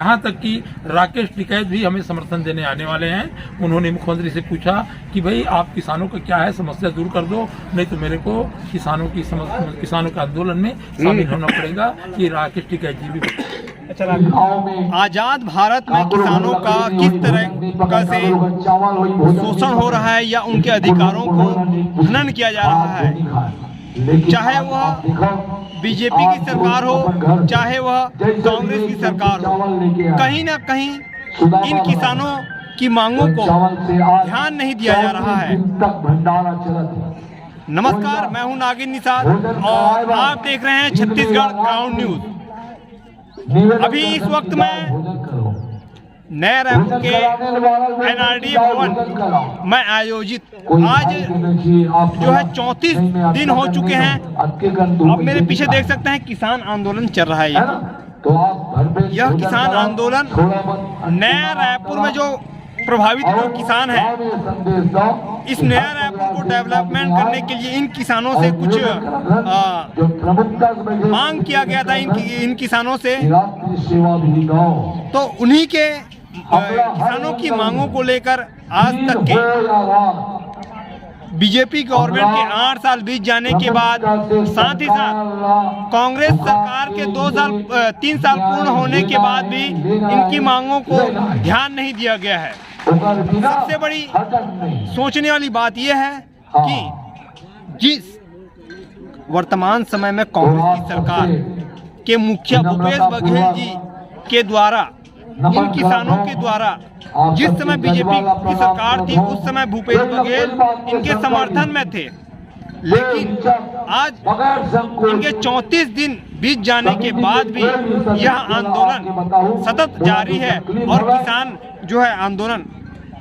यहाँ तक कि राकेश टिकैत भी हमें समर्थन देने आने वाले हैं। उन्होंने मुख्यमंत्री से पूछा कि भाई आप किसानों का क्या है, समस्या दूर कर दो, नहीं तो मेरे को किसानों के आंदोलन में शामिल होना पड़ेगा। ये राकेश टिकैत जी भी। आजाद भारत में किसानों का किस तरह से शोषण हो रहा है या उनके अधिकारों को हनन किया जा रहा है, चाहे वह बीजेपी की सरकार हो चाहे वह कांग्रेस की सरकार हो, कहीं ना कहीं इन किसानों की मांगों को ध्यान नहीं दिया जा रहा है। नमस्कार, मैं हूं नागिन निषाद और आप देख रहे हैं छत्तीसगढ़ ग्राउंड न्यूज। अभी इस वक्त मैं नया रायपुर के एनआरडी भवन में आयोजित आज जो है 34 दिन हो चुके हैं। आप मेरे पीछे देख सकते हैं किसान आंदोलन चल रहा है। यह किसान आंदोलन नया रायपुर में जो प्रभावित जो किसान है, इस नया रायपुर को डेवलपमेंट करने के लिए इन किसानों से कुछ मांग किया गया था। इन किसानों से तो उन्हीं के किसानों की मांगों को लेकर आज तक के बीजेपी गवर्नमेंट के 8 साल बीत जाने के बाद, साथ ही साथ कांग्रेस सरकार के 3 साल पूर्ण होने के बाद भी इनकी मांगों को ध्यान नहीं दिया गया है। सबसे बड़ी सोचने वाली बात यह है कि जिस वर्तमान समय में कांग्रेस की सरकार के मुखिया भूपेश बघेल जी के द्वारा, इन किसानों के द्वारा, जिस समय बीजेपी की सरकार थी उस समय भूपेश बघेल इनके समर्थन में थे, लेकिन आज इनके 34 दिन बीत जाने के बाद भी यह आंदोलन सतत जारी है और किसान जो है आंदोलन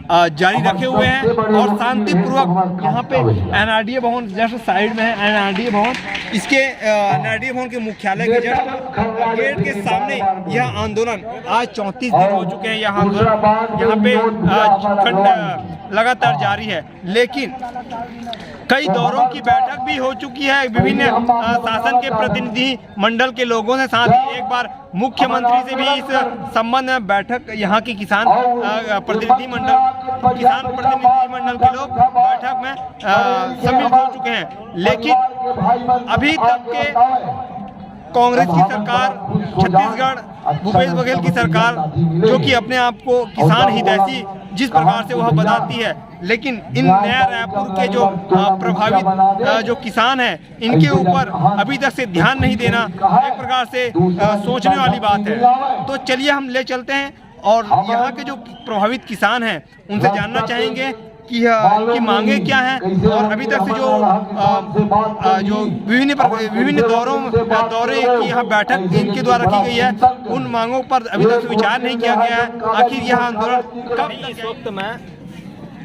जारी रखे हुए हैं और शांतिपूर्वक यहाँ पे एनआरडीए भवन जस्ट साइड में है। एनआरडीए भवन, इसके एनआरडीए भवन के मुख्यालय के जस्ट गेट के सामने यह आंदोलन आज 34 दिन हो चुके हैं। यह आंदोलन यहाँ पे लगातार जारी है, लेकिन कई दौरों की बैठक भी हो चुकी है विभिन्न शासन के प्रतिनिधि मंडल के लोगों से। साथ ही एक बार मुख्यमंत्री से भी इस संबंध में बैठक यहाँ की किसान प्रतिनिधि मंडल के लोग बैठक में सम्मिलित हो चुके हैं, लेकिन अभी तक के कांग्रेस की सरकार, छत्तीसगढ़ भूपेश बघेल की सरकार, जो कि अपने आप को किसान हितैषी जिस प्रकार से वह बताती है, लेकिन इन नया रायपुर के जो प्रभावित जो किसान हैं, इनके ऊपर अभी तक से ध्यान नहीं देना एक प्रकार से सोचने वाली बात है। तो चलिए हम ले चलते हैं और यहाँ के जो प्रभावित किसान हैं उनसे जानना चाहेंगे कि इनकी मांगे क्या हैं और अभी तक से जो विभिन्न दौरे की यहाँ बैठक इनके द्वारा की गई है, उन मांगों पर अभी तक से विचार नहीं किया गया है। आखिर यह आंदोलन कब? इस वक्त मैं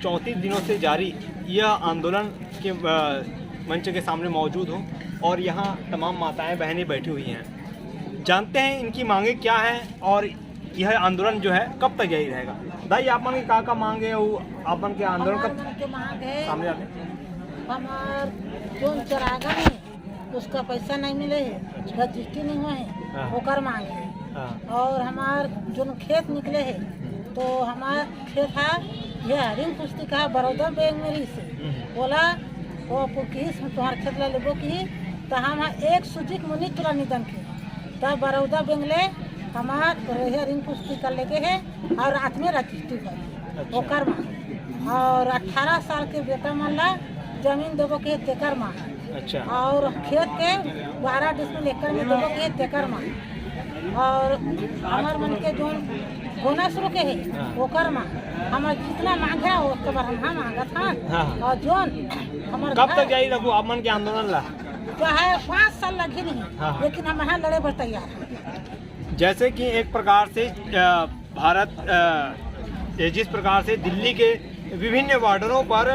34 दिनों से जारी यह आंदोलन के मंच के सामने मौजूद हूँ और यहाँ तमाम माताएं बहनें बैठी हुई हैं। जानते हैं इनकी मांगे क्या हैं और यह आंदोलन जो है कब तक जारी रहेगा। दाई, आप मन के का मांगे है वो आप मन के आंदोलन कब सामने आते? हमार जो चरागा है उसका पैसा नहीं मिले है, रजिस्ट्री नहीं हुआ है, ओकर मांग है। और हमार जो खेत निकले है तो हमार खेत है यह ऋण पुस्तिका है बड़ौदा बैंक मेरी से बोला वो तुम्हारे खेत ले लेबो की तो हम एक सुजिक मुनि तुरा निधन के तब बड़ौदा बैंक ले हमार ऋण पुस्तिका लेके है और रात में रजिस्ट्री कर ओकर मांग। और 18 साल के बेटा मन ला जमीन देवो के तेकर मांग। अच्छा। और खेत के 12 डिसमिल एकड़ में देवो के तेकर मांग। और हमार मन के जो होना शुरू के है ओकर मांग। हमार जितना मांग है उसके बाद हम मांगा था। और जोन हमार कब तक जारी रखो आप मन के आंदोलन ला? जो है 5 साल लगे नहीं, लेकिन हम यहाँ लड़े पर तैयार हैं। जैसे कि एक प्रकार से भारत जिस प्रकार से दिल्ली के विभिन्न वार्डों पर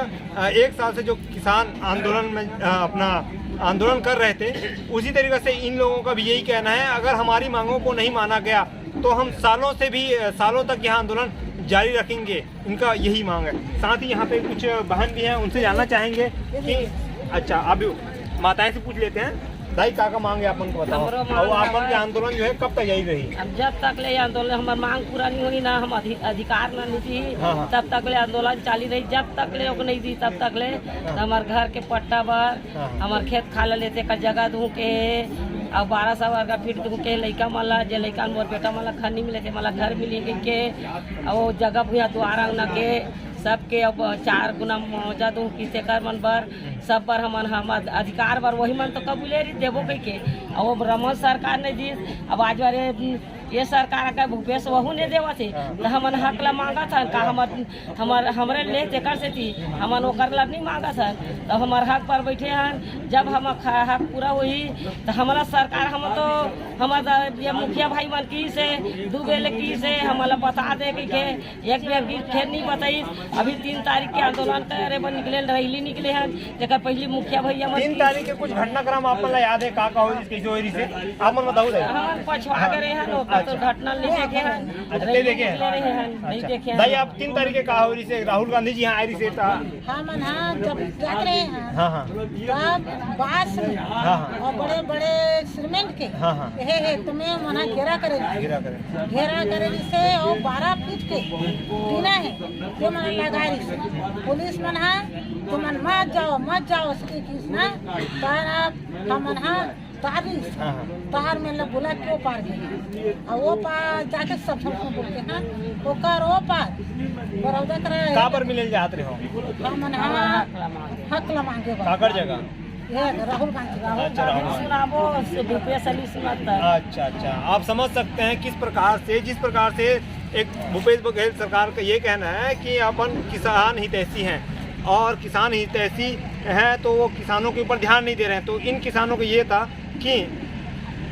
1 साल से जो किसान आंदोलन में अपना आंदोलन कर रहे थे, उसी तरीके से इन लोगों का भी यही कहना है अगर हमारी मांगों को नहीं माना गया तो हम सालों तक यह आंदोलन जारी रखेंगे। इनका यही मांग है। साथ ही यहाँ पे कुछ बहन भी हैं, उनसे जानना चाहेंगे कि अच्छा आप माताएं से पूछ लेते हैं दाई का मांगे अपन को बताओ। हमरो मांग और आपन है। के आंदोलन जो है कब तक जारी रही? अब जब तक ले आंदोलन हमार मांग पूरा नहीं होगी ना, हम अधिकार ना नीति हाँ। तब तक ले आंदोलन चाली रही। जब तक ले ओके नहीं दी तब तक ले हमार घर के पट्टा पर हाँ। हमार खेत खाला लेते का जगह दूँ के और 1200 वर्ग फीट दूँ के लड़का माला जे लड़का मोर बेटा माला खन्नी मिले थे माला घर मिली के और जगह भूया द्वारा अंगना के सबके अब 4 गुना मौजा दूँ किसे कर मन बर सब पर हम अधिकार बर वही मन तो कबूले रही देवो कह के। और रमन सरकार ने दी अब आज बारे ये सरकार का भूपेश वहू ने देवा थे तो हमन हक ला मांगा था का हमारे ले तेकर से थी हमन ओकर ला नहीं मांगा था। तो हमार हक पर बैठे हैं जब हम हक पूरा हुई तो हमारा सरकार हम तो हमारा ये मुखिया भाई मन की से 2 बेले की से हमारा बता दे के एक बेर की खेर नहीं बताई। अभी 3 तारीख के आंदोलन करे पर निकले रैली निकले हैं जगह पहली मुखिया भैया 3 तारीख के कुछ घटनाक्रम आपन ला याद है का हो इसके जोरी से आपन बताओ दे। हम पछवा करे हैं तो घटना नहीं देखे हैं नहीं देखे हैं नहीं देखे हैं। दाई आप 3 तारीख के का हो रही से राहुल गांधी जी यहाँ आई रही से हम हाँ जब जाते रहे हैं हाँ तब बास में हाँ। और बड़े बड़े सीमेंट के हाँ। हे तुम्हें मना घेरा करे से और 12 फीट के बिना है जो मन लगाई से पुलिस मन है तो मन मत जाओ उसकी किसना तार हमन हाँ तार में लोग बोला क्यों पार गए और वो पार जाके सब बोलते हैं वो कर वो पार बरौदा करे कहाँ पर मिले जाते हो हमन हक ला मांगे काकर जगह ये राहुल गांधी अच्छा राहुल सुनाबो से भूपेश अली सुनाता। अच्छा आप समझ सकते हैं किस प्रकार से जिस प्रकार से एक भूपेश बघेल सरकार का ये कहना है कि अपन किसान हितैषी हैं और किसान हितैषी हैं तो वो किसानों के ऊपर ध्यान नहीं दे रहे हैं। तो इन किसानों को ये था कि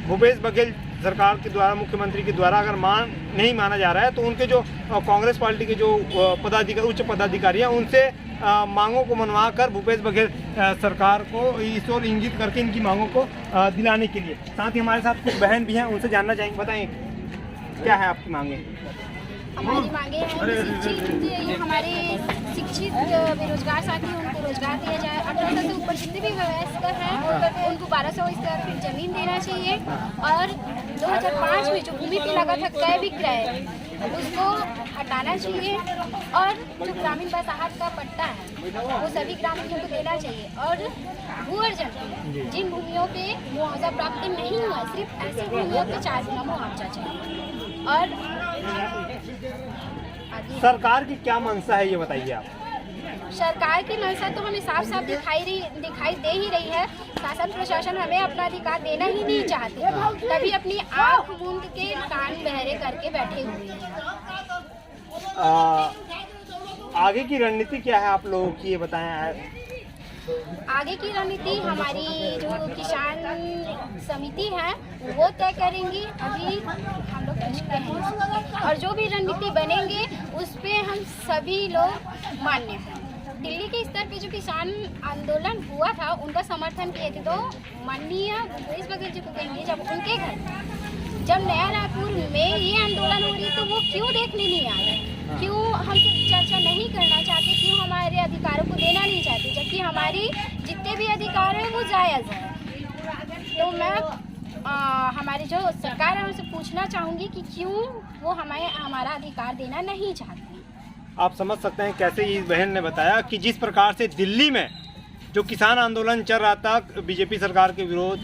भूपेश बघेल सरकार के द्वारा मुख्यमंत्री के द्वारा अगर नहीं माना जा रहा है तो उनके जो कांग्रेस पार्टी के जो उच्च पदाधिकारी हैं उनसे मांगों को मनवा कर भूपेश बघेल सरकार को इस ओर इंगित करके इनकी मांगों को दिलाने के लिए। साथ ही हमारे साथ कुछ बहन भी हैं उनसे जानना चाहेंगे। बताएं क्या है आपकी मांगे? हमारी मांगे हैं हमारे शिक्षित बेरोजगार साथी उनको रोजगार दिया जाए। 18 से ऊपर जितने भी वयस्क हैं उनको 1200 स्क्वायर फीट जमीन देना चाहिए। और 2005 में जो भूमि की लागत है क्रय विक्रय उसको हटाना चाहिए। और जो ग्रामीण बसाहट का पट्टा है वो सभी ग्रामीणों को देना चाहिए। और भू अर्जन जिन भूमियों पे मुआवजा प्राप्त नहीं हुआ सिर्फ ऐसी भूमियों पे 4 गुना मुआवजा चाहिए। और सरकार की क्या मंशा है ये बताइए आप। सरकार की मंशा तो हमें साफ साफ दिखाई दे ही रही है। शासन प्रशासन हमें अपना अधिकार देना ही नहीं चाहते, तभी अपनी आंख मूंद के कान बहरे करके बैठे हुए हैं। आगे की रणनीति क्या है आप लोगों की ये बताएं। आगे की रणनीति हमारी जो किसान समिति है वो तय करेंगी। अभी हम लोग पूछते हैं और जो भी रणनीति बनेंगे उस पे हम सभी लोग मान्य हैं। दिल्ली के स्तर पे जो किसान आंदोलन हुआ था उनका समर्थन किए थे तो माननीय भूपेश बघेल जी को कहेंगे जब उनके घर जब नया रायपुर में ये आंदोलन हो रही तो वो क्यों देखने नहीं आ रहे, क्यों हमसे चर्चा नहीं करना चाहते, क्यों हमारे अधिकारों को देना नहीं चाहते, जबकि हमारी जितने भी अधिकार हैं वो जायज़ है। तो मैं हमारी जो सरकार है उनसे पूछना चाहूँगी कि क्यों वो हमें हमारा अधिकार देना नहीं चाहते। आप समझ सकते हैं कैसे इस बहन ने बताया कि जिस प्रकार से दिल्ली में जो किसान आंदोलन चल रहा था बीजेपी सरकार के विरोध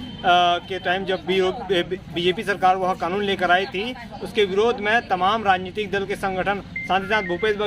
के टाइम जब बीजेपी सरकार वह कानून लेकर आई थी उसके विरोध में तमाम राजनीतिक दल के संगठन साथ ही साथ भूपेश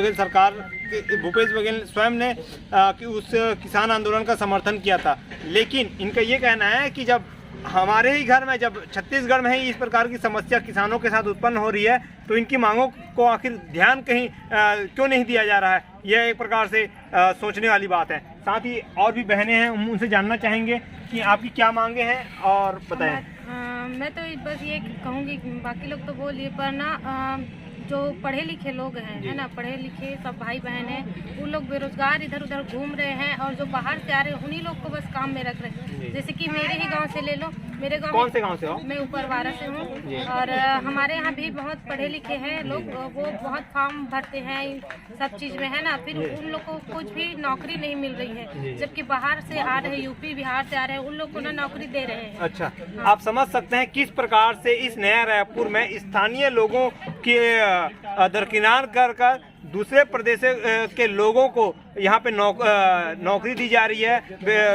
बघेल स्वयं ने कि उस किसान आंदोलन का समर्थन किया था। लेकिन इनका ये कहना है कि जब हमारे ही घर में जब छत्तीसगढ़ में ही इस प्रकार की समस्या किसानों के साथ उत्पन्न हो रही है तो इनकी मांगों को आखिर ध्यान कहीं क्यों नहीं दिया जा रहा है, यह एक प्रकार से सोचने वाली बात है। साथ ही और भी बहनें हैं उनसे जानना चाहेंगे कि आपकी क्या मांगे हैं और बताएं। मैं तो बस ये कहूँगी बाकी लोग तो बोलिए पर ना जो पढ़े लिखे लोग हैं है ना, पढ़े लिखे सब भाई बहन हैं वो लोग बेरोजगार इधर उधर घूम रहे हैं और जो बाहर से आ रहे हैं उन्हीं लोग को बस काम में रख रहे हैं। जैसे कि मेरे ही गांव से ले लो मेरे गांव कौन से गांव से हो? मैं ऊपरवारा से हूँ। और हमारे यहाँ भी बहुत पढ़े लिखे हैं लोग, वो बहुत फॉर्म भरते हैं इन सब चीज़ में, है ना। फिर उन लोग को कुछ भी नौकरी नहीं मिल रही है, जबकि बाहर से आ रहे, यूपी बिहार से आ रहे हैं, उन लोग को ना नौकरी दे रहे हैं। अच्छा, आप समझ सकते हैं किस प्रकार से इस नया रायपुर में स्थानीय लोगों के दरकिनार कर दूसरे प्रदेश के लोगों को यहाँ पे नौकरी दी जा रही है,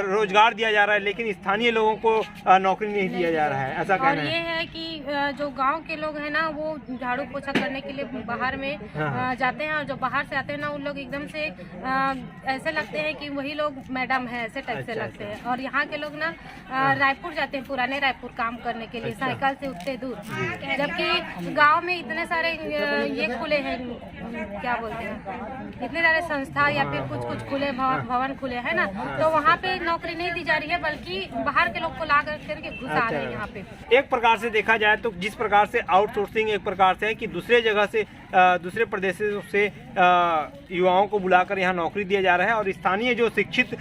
रोजगार दिया जा रहा है, लेकिन स्थानीय लोगों को नौकरी नहीं दिया जा रहा है, ऐसा कहना है। और ये है कि जो गांव के लोग हैं ना, वो झाड़ू पोछा करने के लिए बाहर में जाते हैं, और जो बाहर से आते हैं ना, उन लोग एकदम से ऐसे लगते हैं कि वही लोग मैडम है, ऐसे टाइप से लगते हैं। और यहाँ के लोग ना रायपुर जाते हैं, पुराने रायपुर काम करने के लिए, साइकिल से उतने दूर, जबकि गाँव में इतने सारे ये खुले हैं, क्या बोलते हैं, इतने सारे संस्था या फिर कुछ खुले भवन खुले हैं ना, तो वहाँ पे नौकरी नहीं दी जा रही है, बल्कि बाहर के लोग को ला करके घुसा रहे हैं यहाँ पे। एक प्रकार से देखा जाए तो जिस प्रकार से आउटसोर्सिंग एक प्रकार से है कि दूसरे जगह से दूसरे प्रदेशों से युवाओं को बुलाकर यहाँ नौकरी दिया जा रहा है, और स्थानीय जो शिक्षित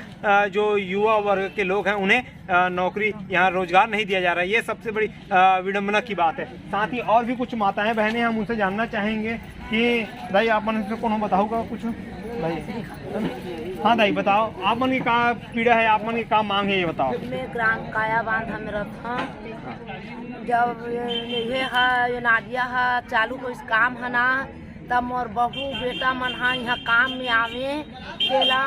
जो युवा वर्ग के लोग हैं उन्हें नौकरी यहाँ रोजगार नहीं दिया जा रहा है। ये सबसे बड़ी विडंबना की बात है। साथ ही और भी कुछ माताएं बहनें हम उनसे जानना चाहेंगे कि दाई आप मन से कौन बताऊँगा कुछ भाई? हाँ दाई बताओ, आप मन की का पीड़ा है, आप मन की का मांग है, ये बताओ। मैं ग्राम काया बांध मेरा था, जब ये है ये नादिया है चालू को इस काम है ना, तब मोर बहू बेटा मन हाँ यहाँ काम में आवे, केला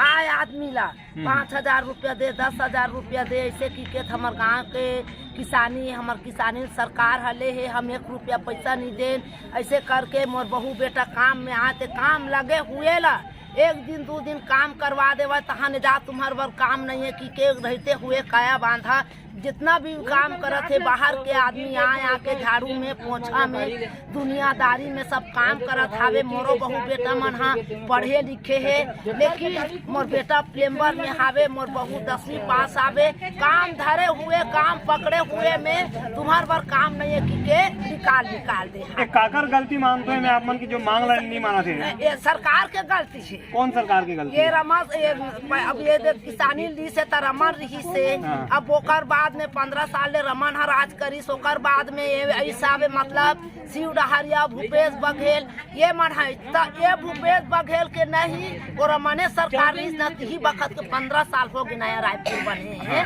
आए आदमी ला 5,000 रुपया दे, 10,000 रुपया दे, ऐसे की के हमार गाँव के किसानी, हमार किसानी सरकार हले है, हम 1 रुपया पैसा नहीं दे, ऐसे करके मोर बहू बेटा काम में आते, काम लगे हुए ला 1 दिन 2 दिन काम करवा देवा, तहाँ ने जा तुम्हारे बर काम नहीं है कि के रहते हुए काया बांधा। जितना भी काम करत है बाहर के आदमी आके झाड़ू में पोछा में दुनियादारी में सब काम करत हावे। मोरो बहू बेटा मन हाँ पढ़े लिखे है, लेकिन मोर बेटा प्लेम्बर में हावे, मोर बहू 10वीं पास आवे, काम धरे हुए काम पकड़े हुए में तुम्हार बार काम नहीं है कि के निकाल दे। काकर गलती मानते हैं मैं आप मन की जो मांग नहीं माना थे? ये सरकार के गलती है। कौन सरकार की गलती? ये अब ये किसानी ली से रमन रही से, अब ओकर बाद में 15 साल ले रमन हर राज करीस, ओकर बाद में ऐसा मतलब शिव डहरिया भूपेश बघेल ये मन है, ये भूपेश बघेल के नहीं और रमने सरकार ही वक्त के 15 साल हो गए नया रायपुर बने हैं।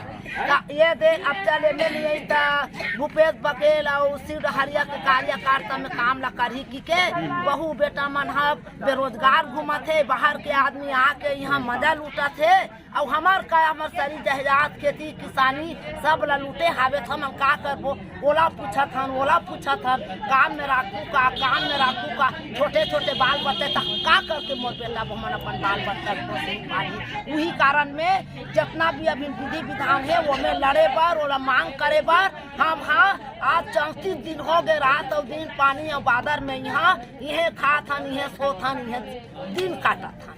ये दे अब चले में नहीं भूपेश बघेल और शिव डहरिया के कार्यकर्ता में काम ला करी की के बहू बेटा मन है बेरोजगार घूमा थे, बाहर के आदमी आके यहाँ मजा लूटा थे, और हमार सारी जहजात खेती किसानी सब ला लूटे हावे। हम का करबो, ओला पूछा था काम में राखू का छोटे छोटे बाल बच्चे का करके मोर बेटा हमन अपन बाल बच्चा को वही कारण में जितना भी अभी विधि विधान है वो में लड़े बार ओला मांग करे बार हम हाँ आज 34 दिन हो गए, रात और दिन पानी और बादर में यहाँ यह खा था यह सो था यह दिन काटा था।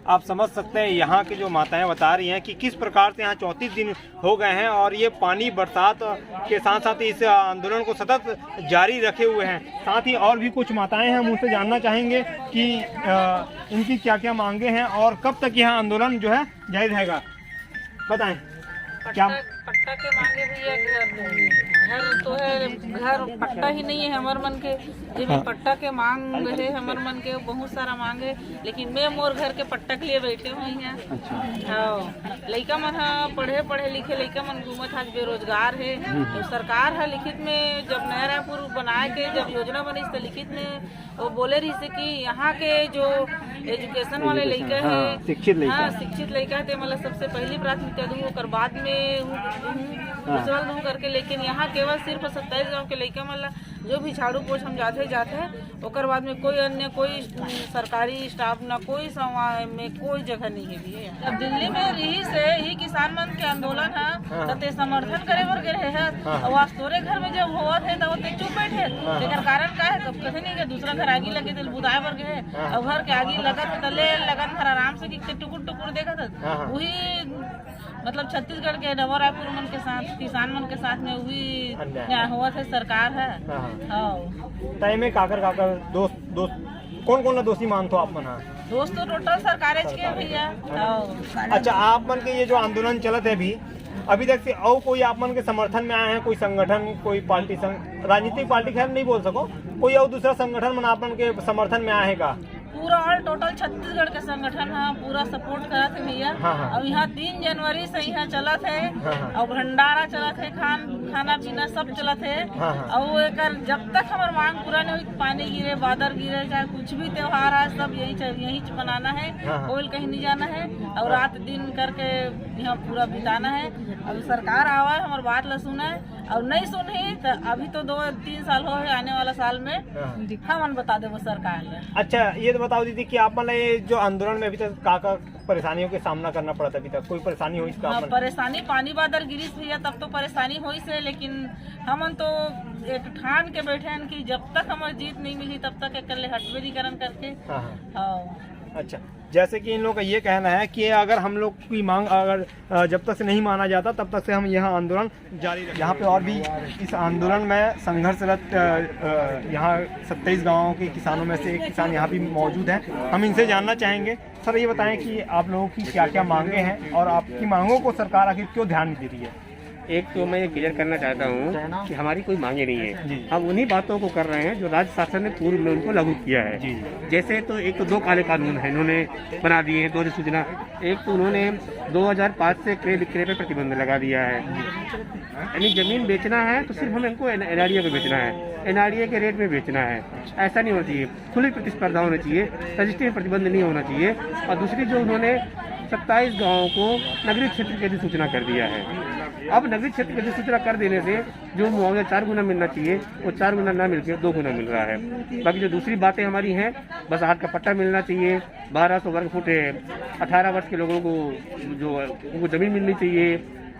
आप समझ सकते हैं यहाँ की जो माताएं बता रही हैं कि किस प्रकार से यहाँ 34 दिन हो गए हैं और ये पानी बरसात के साथ साथ इस आंदोलन को सतत जारी रखे हुए हैं। साथ ही और भी कुछ माताएं हैं, हम उनसे जानना चाहेंगे कि इनकी क्या क्या मांगे हैं और कब तक यह आंदोलन जो है जारी रहेगा। बताएं क्या पट्टा के मांगे भी है, घर तो है, घर पट्टा ही नहीं है हमार मन के, जिसमें पट्टा के मांग है हमार मन के बहुत सारा मांग है, लेकिन मैं मोर घर के पट्टा के लिए बैठे हुए हैं। हाँ, लड़का मन हाँ पढ़े लिखे लड़का मन घूमत आज बेरोजगार है। तो सरकार है लिखित में जब नया रायपुर बनाए के जब योजना बनी तो लिखित में वो बोले रही से कि यहाँ के जो एजुकेशन वाले लड़का है, शिक्षित लड़का है, मतलब सबसे पहली प्राथमिकता दूँ और बाद में दूसरा दूँ करके, लेकिन यहाँ केवल सिर्फ 27 गाँव के लड़का मतलब जो भी झाड़ू पोछ हम जाते हैं और बाद में कोई अन्य कोई सरकारी स्टाफ ना कोई समाज में कोई जगह नहीं है भी है। अब दिल्ली में रही से ही किसान मन के आंदोलन है तो समर्थन करे बर गए है, और आज तोरे घर में जब हुआ थे तो वो चुप बैठे, लेकिन कारण का है कब कथे नहीं कि दूसरा घर आगे लगे तो बुदाए बर गए, और घर के आगे लगा तो ले लगन भर आराम से टुकुर देखा था। वही मतलब छत्तीसगढ़ के नवा रायपुर मन के साथ किसान मन के साथ में वही हुआ थे सरकार है। तय में काकर दोस्त कौन ला दोषी मानते हो आप मन? दोस्त तो टोटल सरकार के भैया। अच्छा, आप मन के ये जो आंदोलन चलत है अभी तक से और कोई आप मन के समर्थन में आए हैं? कोई संगठन, कोई पार्टी, राजनीतिक पार्टी खैर नहीं बोल सको, कोई और दूसरा संगठन मन आप मन के समर्थन में आए का? पूरा ऑल टोटल छत्तीसगढ़ के संगठन है पूरा सपोर्ट करा थे भैया। अब यहाँ 3 जनवरी से यहाँ चला थे और भंडारा चला थे, खाना पीना सब चला थे। और एक जब तक हमारे मांग पूरा नहीं हुई, पानी गिरे, बादल गिरे, चाहे कुछ भी त्योहार है, सब यही मनाना है, कोई कहीं नहीं जाना है और रात दिन करके यहाँ पूरा बिताना है। अब सरकार आवा है हमारी बात ला सुना है और नहीं सुनी तो अभी तो 2-3 साल हो है, आने वाला साल में हम बता दे वो सरकार ने। अच्छा, ये तो बताओ दीदी कि आप मतलब ये जो आंदोलन में अभी तक का परेशानियों के सामना करना पड़ा था? अभी तक कोई परेशानी हुई इसका? परेशानी पानी बादल गिरीश भैया तब तो परेशानी हुई से, लेकिन हम तो एक ठान के बैठे हैं कि जब तक हमारी जीत नहीं मिली तब तक अकेले हटवेरीकरण करके। अच्छा, जैसे कि इन लोगों का ये कहना है कि अगर हम लोग की मांग अगर जब तक से नहीं माना जाता तब तक से हम यह आंदोलन जारी रखेंगे। यहाँ पे और भी इस आंदोलन में संघर्षरत यहाँ 27 गांवों के किसानों में से एक किसान यहाँ भी मौजूद हैं। हम इनसे जानना चाहेंगे। सर, ये बताएं कि आप लोगों की क्या क्या मांगे हैं और आपकी मांगों को सरकार आखिर क्यों ध्यान नहीं दे रही है? एक तो मैं ये क्लियर करना चाहता हूँ कि हमारी कोई मांगे नहीं है, हम उन्हीं बातों को कर रहे हैं जो राज्य शासन ने पूर्व में उनको लागू किया है। जैसे तो एक तो 2 काले कानून है इन्होंने बना दिए हैं, 2 अधिसूचना। एक तो उन्होंने 2005 से क्रय विक्रय पर प्रतिबंध लगा दिया है, यानी जमीन बेचना है तो सिर्फ हमें इनको एनआरडीए को बेचना है, एनआरडीए के रेट में बेचना है। ऐसा नहीं होना चाहिए, खुली प्रतिस्पर्धा होनी चाहिए, रजिस्ट्री में प्रतिबंध नहीं होना चाहिए। और दूसरी जो उन्होंने 27 गाँवों को नगरीय क्षेत्र की अधिसूचना कर दिया है। अब नगरीय क्षेत्र की अधिसूचना कर देने से जो मुआवजा 4 गुना मिलना चाहिए वो 4 गुना ना मिलकर 2 गुना मिल रहा है। बाकी जो दूसरी बातें हमारी हैं, बस हाथ का पट्टा मिलना चाहिए, 1200 वर्ग फुट 18 वर्ष के लोगों को जो उनको ज़मीन मिलनी चाहिए।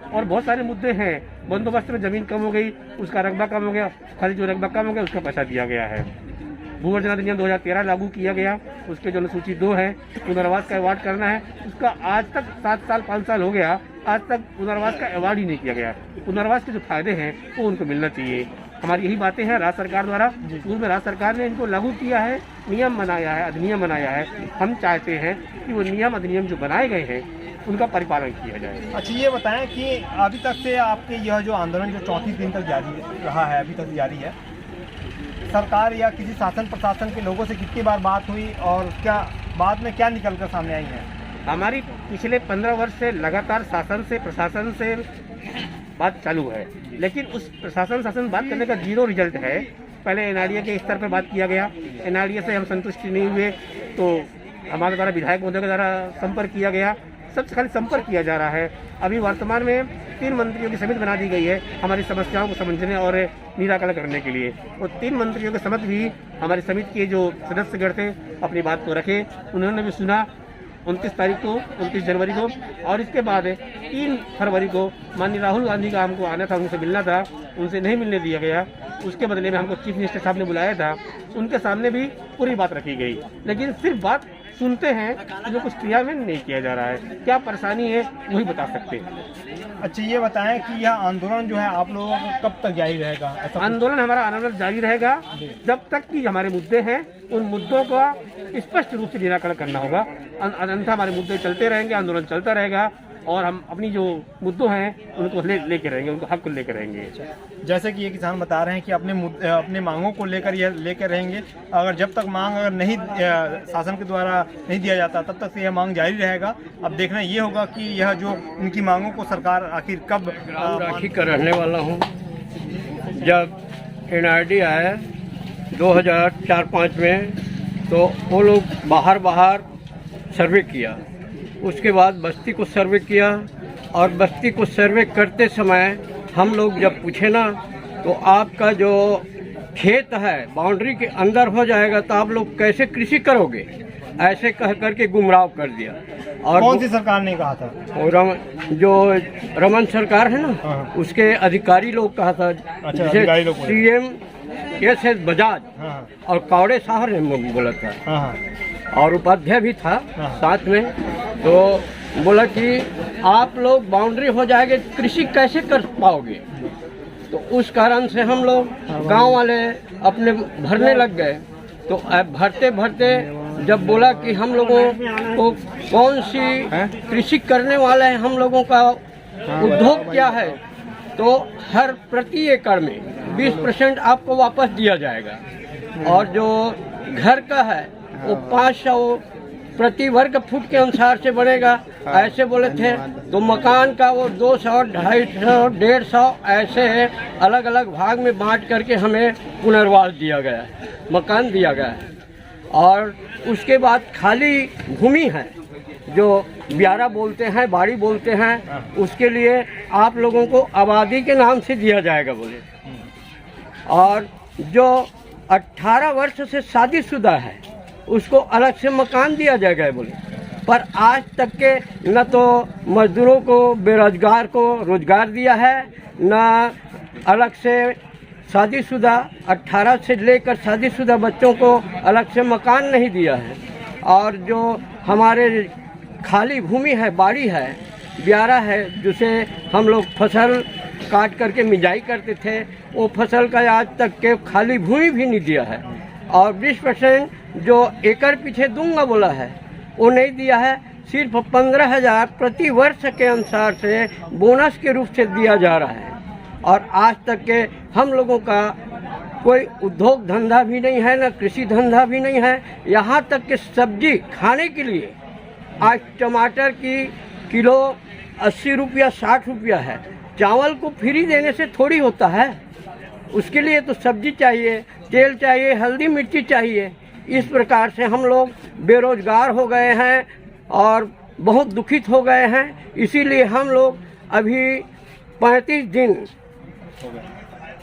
और बहुत सारे मुद्दे हैं, बंदोबस्त में ज़मीन कम हो गई, उसका रकबा कम हो गया, खाली जो रकबा कम हो गया उसका पैसा दिया गया है। भू अर्जन अधिनियम 2013 लागू किया गया, उसके जो अनुसूची 2 है पुनर्वास का अवार्ड करना है, उसका आज तक 7 साल 5 साल हो गया, आज तक पुनर्वास का अवार्ड ही नहीं किया गया। पुनर्वास के जो फायदे हैं वो उनको मिलना चाहिए। हमारी यही बातें हैं राज्य सरकार द्वारा। पूर्व में राज्य सरकार ने इनको लागू किया है, नियम बनाया है, अधिनियम बनाया है। हम चाहते हैं कि वो नियम अधिनियम जो बनाए गए हैं उनका परिपालन किया जाए। अच्छा, ये बताएं कि अभी तक से आपके यह जो आंदोलन जो 34 दिन तक जारी रहा है, अभी तक जारी है, सरकार या किसी शासन प्रशासन के लोगों से कितनी बार बात हुई और क्या बात में क्या निकल कर सामने आई है? हमारी पिछले 15 वर्ष से लगातार शासन से प्रशासन से बात चालू है, लेकिन उस शासन बात करने का 0 रिजल्ट है। पहले एनआरडीए के स्तर पर बात किया गया, एनआरडीए से हम संतुष्टि नहीं हुए तो हमारे द्वारा विधायक महोदय के द्वारा संपर्क किया गया, सबसे खाली संपर्क किया जा रहा है। अभी वर्तमान में 3 मंत्रियों की समिति बना दी गई है हमारी समस्याओं को समझने और निराकरण करने के लिए। और 3 मंत्रियों की समिति भी हमारी समिति के जो सदस्यगण थे अपनी बात को रखे, उन्होंने भी सुना 29 जनवरी को। और इसके बाद 3 फरवरी को माननीय राहुल गांधी का हमको आना था, उनसे मिलना था, उनसे नहीं मिलने दिया गया। उसके बदले में हमको चीफ मिनिस्टर साहब ने बुलाया था, उनके सामने भी पूरी बात रखी गई, लेकिन सिर्फ बात सुनते हैं, जो कुछ क्रिया में नहीं किया जा रहा है। क्या परेशानी है वही बता सकते हैं। अच्छा, ये बताएं कि यह आंदोलन जो है आप लोगों को कब तक जारी रहेगा? आंदोलन हमारा आंदोलन जारी रहेगा जब तक कि हमारे मुद्दे हैं उन मुद्दों का स्पष्ट रूप से निराकरण करना होगा, अन्यथा हमारे मुद्दे चलते रहेंगे, आंदोलन चलता रहेगा और हम अपनी जो मुद्दों हैं उनको लेके रहेंगे, उनको हक को लेकर रहेंगे। जैसे कि ये किसान बता रहे हैं कि अपने मांगों को लेकर यह लेकर रहेंगे, अगर जब तक मांग अगर नहीं शासन के द्वारा नहीं दिया जाता तब तक से यह मांग जारी रहेगा। अब देखना ये होगा कि यह जो इनकी मांगों को सरकार आखिर कब। राखी का रहने वाला हूँ। जब एनआरडी आया 2004-05 में तो वो लोग बाहर सर्वे किया, उसके बाद बस्ती को सर्वे किया और बस्ती को सर्वे करते समय हम लोग जब पूछे ना तो आपका जो खेत है बाउंड्री के अंदर हो जाएगा तो आप लोग कैसे कृषि करोगे, ऐसे कह करके गुमराह कर दिया। और कौन सी सरकार ने कहा था? जो रमन सरकार है ना उसके अधिकारी लोग कहा था, CM SS बजाज और कौड़े साहब ने बोला था और उपाध्याय भी था साथ में। तो बोला कि आप लोग बाउंड्री हो जाएंगे कृषि कैसे कर पाओगे, तो उस कारण से हम लोग गांव वाले अपने भरने लग गए। तो अब भरते जब बोला कि हम लोगों को कौन सी कृषि करने वाले हैं, हम लोगों का उद्योग क्या है, तो हर प्रति एकड़ में 20% आपको वापस दिया जाएगा और जो घर का है वो 500 प्रति वर्ग फुट के अनुसार से बनेगा, ऐसे बोले थे। तो मकान का वो 200, 250, 150 ऐसे अलग अलग भाग में बांट करके हमें पुनर्वास दिया गया है, मकान दिया गया है। और उसके बाद खाली भूमि है जो ब्यारा बोलते हैं, बाड़ी बोलते हैं, उसके लिए आप लोगों को आबादी के नाम से दिया जाएगा बोले। और जो 18 वर्ष से शादीशुदा है उसको अलग से मकान दिया जाएगा बोले। पर आज तक के न तो मजदूरों को, बेरोजगार को रोजगार दिया है, न अलग से शादीशुदा 18 से लेकर शादीशुदा बच्चों को अलग से मकान नहीं दिया है। और जो हमारे खाली भूमि है, बाड़ी है, ब्यारा है, जिसे हम लोग फसल काट करके मिजाई करते थे, वो फसल का आज तक के खाली भूमि भी नहीं दिया है। और 20% जो एकड़ पीछे दूंगा बोला है वो नहीं दिया है। सिर्फ 15,000 प्रति वर्ष के अनुसार से बोनस के रूप से दिया जा रहा है। और आज तक के हम लोगों का कोई उद्योग धंधा भी नहीं है, न कृषि धंधा भी नहीं है। यहाँ तक कि सब्जी खाने के लिए आज टमाटर की किलो 80 रुपया 60 रुपया है। चावल को फ्री देने से थोड़ी होता है, उसके लिए तो सब्जी चाहिए, तेल चाहिए, हल्दी मिर्ची चाहिए। इस प्रकार से हम लोग बेरोजगार हो गए हैं और बहुत दुखित हो गए हैं। इसीलिए हम लोग अभी 35 दिन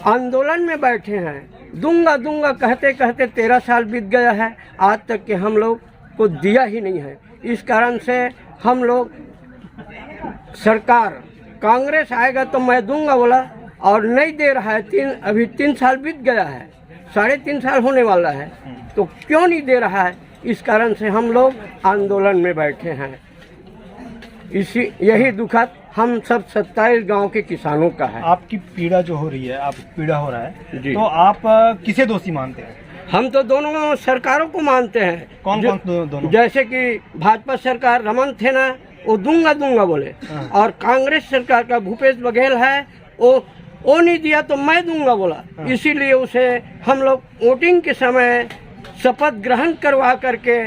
आंदोलन में बैठे हैं। दूंगा दूंगा कहते कहते 13 साल बीत गया है, आज तक के हम लोग को दिया ही नहीं है। इस कारण से हम लोग सरकार, कांग्रेस आएगा तो मैं दूंगा बोला और नहीं दे रहा है। अभी 3 साल बीत गया है, 3.5 साल होने वाला है, तो क्यों नहीं दे रहा है? इस कारण से हम लोग आंदोलन में बैठे हैं। यही दुखद हम सब 27 गांव के किसानों का है। आपकी पीड़ा जो हो रही है, आप पीड़ा हो रहा है जी। तो आप किसे दोषी मानते हैं? हम तो दोनों सरकारों को मानते हैं। कौन दोनों? जैसे कि भाजपा सरकार रमन थे ना, वो दूंगा दूंगा बोले, और कांग्रेस सरकार का भूपेश बघेल है, वो नहीं दिया तो मैं दूंगा बोला। इसीलिए उसे हम लोग वोटिंग के समय शपथ ग्रहण करवा करके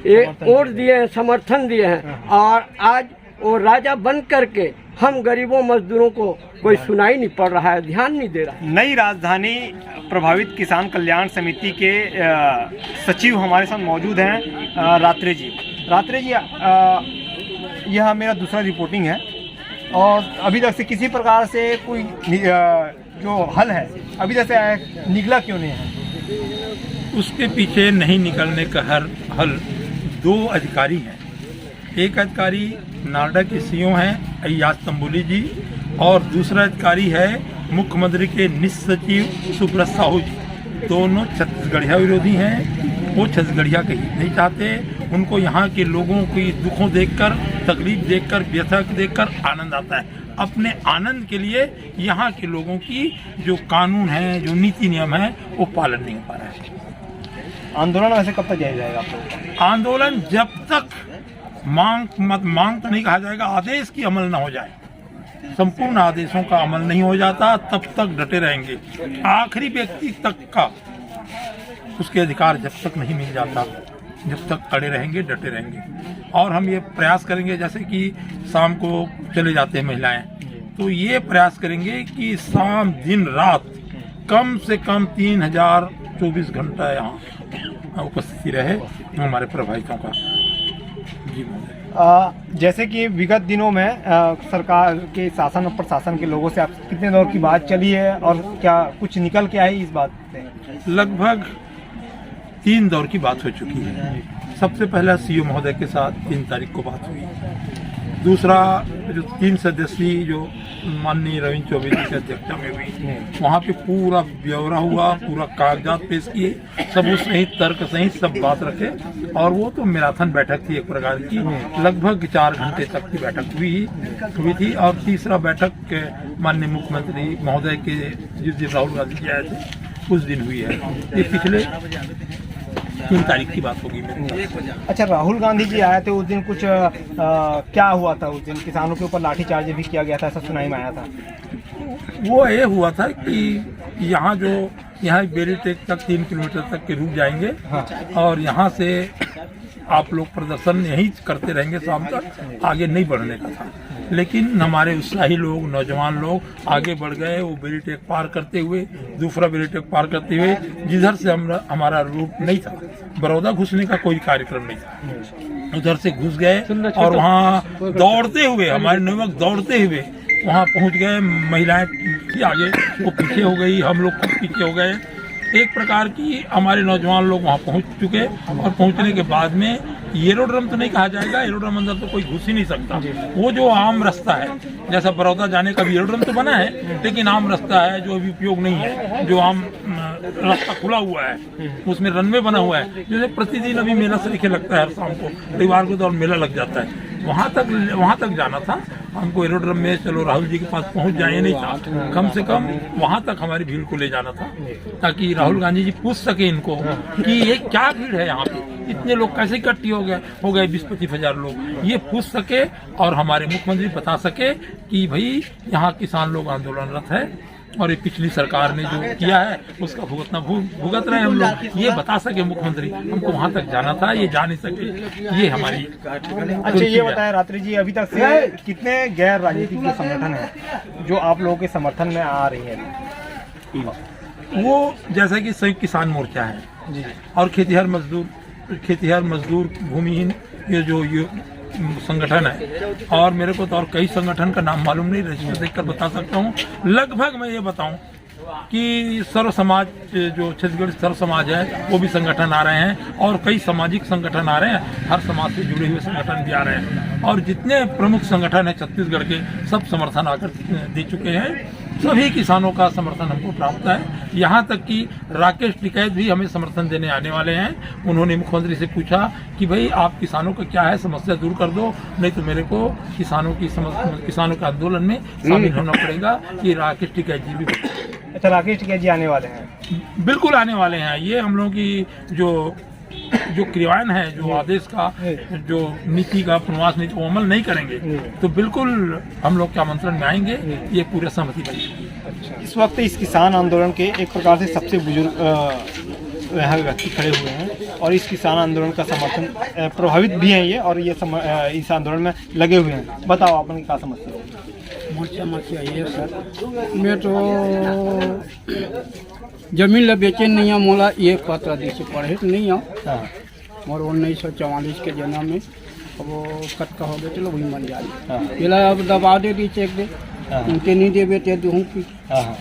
ये वोट दिए, समर्थन दिए हैं। और आज वो राजा बन करके हम गरीबों मजदूरों को कोई सुनाई नहीं पड़ रहा है, ध्यान नहीं दे रहा है। नई राजधानी प्रभावित किसान कल्याण समिति के सचिव हमारे साथ मौजूद हैं, रात्रे जी। रात्रे जी, यह मेरा दूसरा रिपोर्टिंग है और अभी तक से किसी प्रकार से कोई जो हल है अभी तक से निकला क्यों नहीं है? उसके पीछे नहीं निकलने का हल 2 अधिकारी हैं। एक अधिकारी नारडा के सीओ हैं अय्याज तंबोली जी, और दूसरा अधिकारी है मुख्यमंत्री के निःसचिव सुब्रत साहू जी। दोनों छत्तीसगढ़िया विरोधी हैं। वो छत्तीसगढ़िया के हित नहीं चाहते। उनको यहाँ के लोगों की दुखों देखकर, तकलीफ देखकर, व्यथा देखकर आनंद आता है। अपने आनंद के लिए यहाँ के लोगों की जो कानून है, जो नीति नियम है, वो पालन नहीं हो पा रहा है। आंदोलन वैसे कब तक जाएगा आप लोग? आंदोलन जब तक मांग तो नहीं कहा जाएगा, आदेश की अमल ना हो जाए, संपूर्ण आदेशों का अमल नहीं हो जाता, तब तक डटे रहेंगे। आखिरी व्यक्ति तक का उसके अधिकार जब तक नहीं मिल जाता, जब तक अड़े रहेंगे, डटे रहेंगे। और हम ये प्रयास करेंगे, जैसे कि शाम को चले जाते हैं महिलाएं, तो ये प्रयास करेंगे कि शाम दिन रात कम से कम 3024 घंटा यहाँ उपस्थिति रहे हमारे प्रभावितों का। जी जैसे कि विगत दिनों में सरकार के शासन और प्रशासन के लोगों से आप कितने दौर की बात चली है और क्या कुछ निकल के आई इस बात से? लगभग 3 दौर की बात हो चुकी है। सबसे पहला सीओ महोदय के साथ 3 तारीख को बात हुई। दूसरा जो 3 सदस्यीय जो माननीय रविंद्र चौबे जी की अध्यक्षता में हुई, वहाँ पे पूरा ब्यौरा हुआ, पूरा कागजात पेश किए, सब सहित तर्क सहित सब बात रखे। और वो तो मैराथन बैठक थी एक प्रकार की, लगभग 4 घंटे तक की बैठक हुई थी। और तीसरा बैठक माननीय मुख्यमंत्री महोदय के जिस दिन राहुल गांधी जी आए थे उस दिन हुई है। ये पिछले 3 तारीख की बात होगी मेरे। अच्छा, राहुल गांधी जी आए थे उस दिन, कुछ क्या हुआ था उस दिन? किसानों के ऊपर लाठीचार्ज भी किया गया था, ऐसा सुनाई में आया था। वो ये हुआ था कि यहाँ बेरीटेक तक 3 किलोमीटर तक के रुक जाएंगे। हाँ। और यहाँ से आप लोग प्रदर्शन यहीं करते रहेंगे शाम तक, आगे नहीं बढ़ने का था। लेकिन हमारे उत्साही लोग, नौजवान लोग आगे बढ़ गए। वो बेरीटेक पार करते हुए, दूसरा बेरीटेक पार करते हुए, जिधर से हमारा रूट नहीं था, बड़ौदा घुसने का कोई कार्यक्रम नहीं था, उधर से घुस गए और वहाँ दौड़ते हुए, हमारे युवक दौड़ते हुए वहाँ पहुँच गए। महिलाएं की आगे वो पीछे हो गई, हम लोग खुद पीछे हो गए। एक प्रकार की हमारे नौजवान लोग वहाँ पहुँच चुके और पहुँचने के बाद में एरोड्रम तो नहीं कहा जाएगा, एरोड्रम अंदर तो कोई घुस ही नहीं सकता। वो जो आम रास्ता है, जैसा बड़ौदा जाने का भी एरोड्रम तो बना है, लेकिन आम रास्ता है जो अभी उपयोग नहीं है, जो आम रास्ता खुला हुआ है, उसमें रनवे बना हुआ है, जैसे प्रतिदिन अभी मेला सरीखे लगता है, हर शाम को रविवार को तो मेला लग जाता है। वहाँ तक जाना था हमको। एरोड्रम में चलो राहुल जी के पास पहुँच जाए नहीं था, कम से कम वहाँ तक हमारी भीड़ को ले जाना था, ताकि राहुल गांधी जी पूछ सके इनको कि ये क्या भीड़ है यहाँ पे, इतने लोग कैसे इकट्ठे हो गए 20-25 हजार लोग, ये पूछ सके और हमारे मुख्यमंत्री बता सके कि भाई यहाँ किसान लोग आंदोलनरत है और ये पिछली सरकार ने जो किया है उसका भुगत रहे हम लोग, ये बता सके मुख्यमंत्री। हमको वहाँ तक जाना था, ये जा नहीं सके, ये हमारी। अच्छा, ये बताएं रात्रि जी, अभी तक से कितने गैर राजनीतिक जो संगठन है जो आप लोगों के समर्थन में आ रही है? वो जैसे कि संयुक्त किसान मोर्चा है जी, और खेतिहर मजदूर भूमिहीन ये जो संगठन है, और मेरे को तो और कई संगठन का नाम मालूम नहीं, रजिस्टर देखकर बता सकता हूँ। लगभग मैं ये बताऊं कि सर्व समाज, जो छत्तीसगढ़ सर्व समाज है, वो भी संगठन आ रहे हैं और कई सामाजिक संगठन आ रहे हैं, हर समाज से जुड़े हुए संगठन भी आ रहे हैं, और जितने प्रमुख संगठन हैं छत्तीसगढ़ के सब समर्थन आकर दे चुके हैं। सभी किसानों का समर्थन हमको प्राप्त है, यहाँ तक कि राकेश टिकैत भी हमें समर्थन देने आने वाले हैं। उन्होंने मुख्यमंत्री से पूछा कि भाई आप किसानों का क्या है, समस्या दूर कर दो, नहीं तो मेरे को किसानों के आंदोलन में शामिल होना पड़ेगा। ये राकेश टिकैत जी भी। अच्छा, राकेश टिकैत जी आने वाले हैं? बिल्कुल आने वाले हैं। ये हम लोगों की जो क्रियान्वयन है, जो आदेश का, जो नीति का, प्रवास नीति को अमल नहीं करेंगे तो बिल्कुल हम लोग के आमंत्रण में आएंगे, ये पूरे सहमति बनेगी। अच्छा, इस वक्त इस किसान आंदोलन के एक प्रकार से सबसे बुजुर्ग यहाँ व्यक्ति खड़े हुए हैं और इस किसान आंदोलन का समर्थन प्रभावित भी हैं ये, और ये इस आंदोलन में लगे हुए हैं। बताओ अपन क्या समस्या है? समस्या ये सर, मैं तो जमीन ला बेचे नहीं हूँ, मोला ये पत्र दी से पढ़े तो नहीं हूँ, और 1944 के जन्म में वो कटका हो गया, चलो वही मन जा रही अब दबा दे दी चेक दे, उनके नहीं दे बेटे दूँ की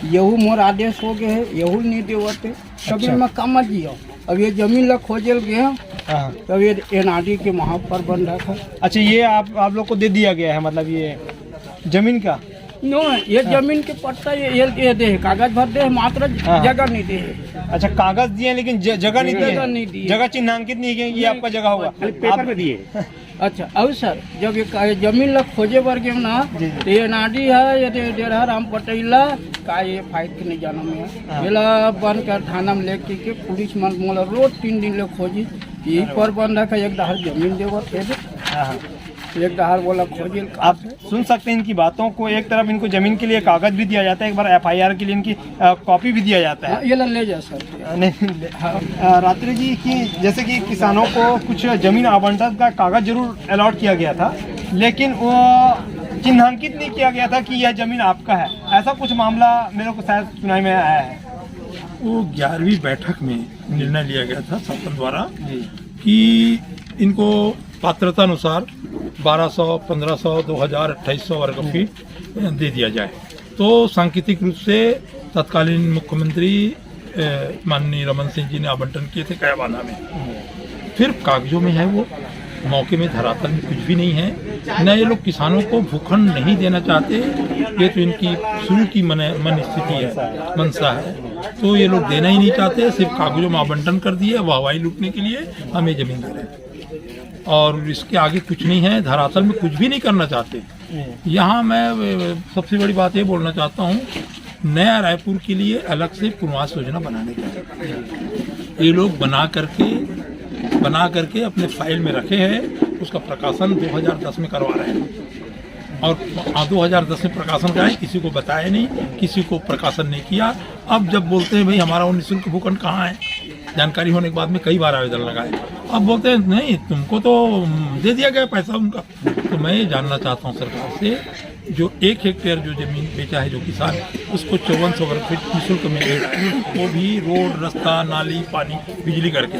यहू मोर आदेश हो गए है, यहू नहीं देवते कभी मैं कम जियो। अब ये जमीन ला खोजल गया, तब ये एनआरडी के महाप्रबंधक है। अच्छा, ये आप लोग को दे दिया गया है, मतलब ये जमीन का? नो, ये जमीन के पट्टा ये दे, कागज भर दे, मात्र जगह नहीं दे। अच्छा, कागज दिए लेकिन जगह नहीं दी, जगह चिन्हांकित नहीं है, ये आपका जगह होगा, पेपर में दिए। अच्छा, अब सर जब ये जमीन ला खोजे बर गए ना, तो ये नाडी है, ये डेरा राम पटेला का ये फाइट के नहीं जाना में ये बन कर थाना में लेके के पुलिस मन मोला रोज 3 दिन ले खोजी, यही प्रबंधक है, एक दहाड़ जमीन देव एक दहाड़ बोला खोजी। आप सुन सकते हैं इनकी बातों को। एक तरफ इनको जमीन के लिए कागज भी दिया जाता है, एक बार FIR के लिए इनकी कॉपी भी दिया जाता है। ये ले जा सर। नहीं, रात्रि जी की जैसे कि किसानों को कुछ जमीन आवंटन का कागज जरूर अलॉट किया गया था, लेकिन वो चिन्हांकित नहीं किया गया था कि यह जमीन आपका है, ऐसा कुछ मामला मेरे को शायद सुनाई में आया है। वो 11वीं बैठक में निर्णय लिया गया था शासन द्वारा कि इनको पात्रता अनुसार 1200, 1500, 2000, 2800 वर्ग फीट दे दिया जाए। तो सांकेतिक रूप से तत्कालीन मुख्यमंत्री माननीय रमन सिंह जी ने आवंटन किए थे कयावाला में। फिर कागजों में है, वो मौके में धरातल में कुछ भी नहीं है। न ये लोग किसानों को भूखंड नहीं देना चाहते, ये तो इनकी शुरू की मन स्थिति है, मनसा है, तो ये लोग देना ही नहीं चाहते, सिर्फ कागजों में आवंटन कर दिए वाहवाही लूटने के लिए हमें जमीन दे रहे हैं, और इसके आगे कुछ नहीं है, धरातल में कुछ भी नहीं करना चाहते। यहाँ मैं सबसे बड़ी बात ये बोलना चाहता हूँ, नया रायपुर के लिए अलग से पूर्वास योजना बनाने का ये लोग बना करके बना करके अपने फाइल में रखे हैं। उसका प्रकाशन 2010 में करवा रहे हैं और 2010 में प्रकाशन कराए, किसी को बताया नहीं, किसी को प्रकाशन नहीं किया। अब जब बोलते हैं भाई हमारा वो निःशुल्क भूखंड कहाँ है, जानकारी होने के बाद में कई बार आवेदन लगाए, अब बोलते हैं नहीं तुमको तो दे दिया गया पैसा उनका। तो मैं ये जानना चाहता हूँ सरकार से, जो 1 हेक्टेयर जो जमीन बेचा है जो किसान, उसको 5400 वर्ग फीट निःशुल्क में वो भी रोड, रास्ता, नाली, पानी, बिजली करके,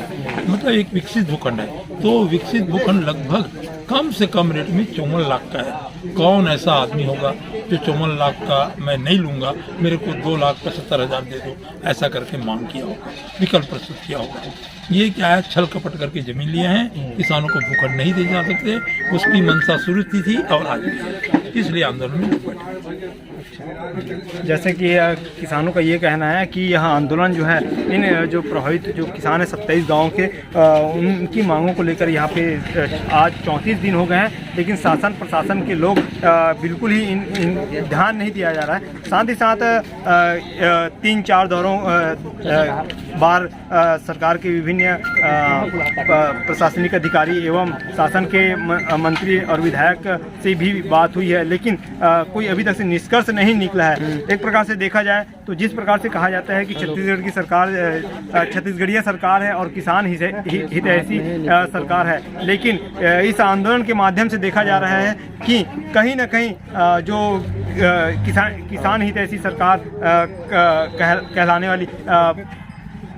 मतलब एक विकसित भूखंड है। तो विकसित भूखंड लगभग कम से कम रेट में 54 लाख का है। कौन ऐसा आदमी होगा जो 54 लाख का मैं नहीं लूँगा, मेरे को 2,75,000 दे दो, ऐसा करके मांग किया होगा, विकल्प प्रस्तुत किया होगा। ये क्या है, छल कपट करके जमीन लिए हैं, किसानों को भूखंड नहीं दे जा सकते। उसकी मंशा शुरू थी और आज भी है, इसलिए आंदोलन में बैठे। जैसे कि किसानों का ये कहना है कि यह आंदोलन जो है, इन जो प्रभावित जो किसान है 27 गाँव के, उनकी मांगों को लेकर यहाँ पे आज 34 दिन हो गए हैं, लेकिन शासन प्रशासन के लोग बिल्कुल ही इन ध्यान नहीं दिया जा रहा है। साथ ही साथ 3-4 दौरों बार सरकार के विभिन्न प्रशासनिक अधिकारी एवं शासन के मंत्री और विधायक से भी बात हुई है, लेकिन कोई अभी तक से निष्कर्ष नहीं निकला है। एक प्रकार से देखा जाए तो जिस प्रकार से कहा जाता है कि छत्तीसगढ़ की सरकार छत्तीसगढ़ीय सरकार है और किसान हितैषी सरकार है, लेकिन इस आंदोलन के माध्यम से देखा जा रहा है कि कहीं ना कहीं जो किसान हितैषी सरकार कहलाने वाली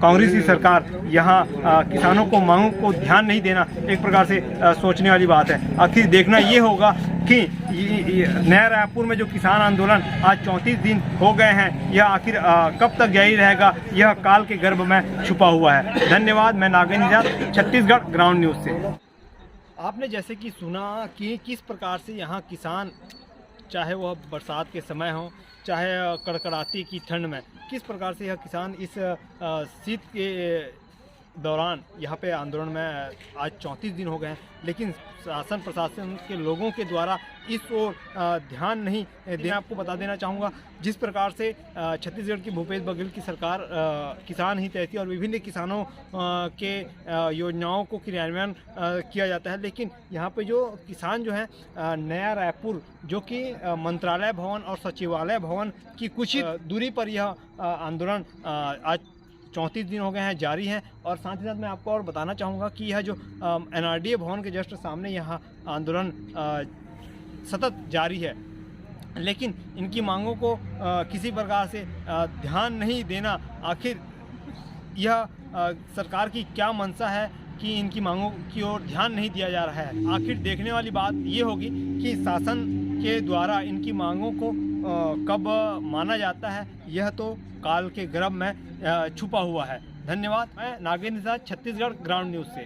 कांग्रेस की सरकार यहाँ किसानों को मांगों को ध्यान नहीं देना एक प्रकार से सोचने वाली बात है। आखिर देखना ये होगा कि नया रायपुर में जो किसान आंदोलन आज 34 दिन हो गए हैं, यह आखिर कब तक जारी रहेगा, यह काल के गर्भ में छुपा हुआ है। धन्यवाद। मैं नागेंद्र निजात, छत्तीसगढ़ ग्राउंड न्यूज़ से। आपने जैसे कि सुना कि किस प्रकार से यहाँ किसान, चाहे वह बरसात के समय हो, चाहे कड़कड़ाती की ठंड में, किस प्रकार से यह किसान इस शीत के दौरान यहाँ पे आंदोलन में आज 34 दिन हो गए हैं, लेकिन शासन प्रशासन के लोगों के द्वारा इस ओर ध्यान नहीं देना। आपको बता देना चाहूँगा, जिस प्रकार से छत्तीसगढ़ की भूपेश बघेल की सरकार किसान हितैषी और विभिन्न किसानों के योजनाओं को क्रियान्वयन किया जाता है, लेकिन यहाँ पे जो किसान जो है नया रायपुर, जो कि मंत्रालय भवन और सचिवालय भवन की कुछ ही दूरी पर यह आंदोलन आज 34 दिन हो गए हैं जारी हैं। और साथ ही साथ मैं आपको और बताना चाहूँगा कि यह जो NRDA भवन के जस्ट सामने यहाँ आंदोलन सतत जारी है, लेकिन इनकी मांगों को किसी प्रकार से ध्यान नहीं देना। आखिर यह सरकार की क्या मंशा है कि इनकी मांगों की ओर ध्यान नहीं दिया जा रहा है। आखिर देखने वाली बात ये होगी कि शासन के द्वारा इनकी मांगों को कब माना जाता है, यह तो काल के गर्भ में छुपा हुआ है। धन्यवाद। मैं नागेंद्र निजात, छत्तीसगढ़ ग्राउंड न्यूज़ से।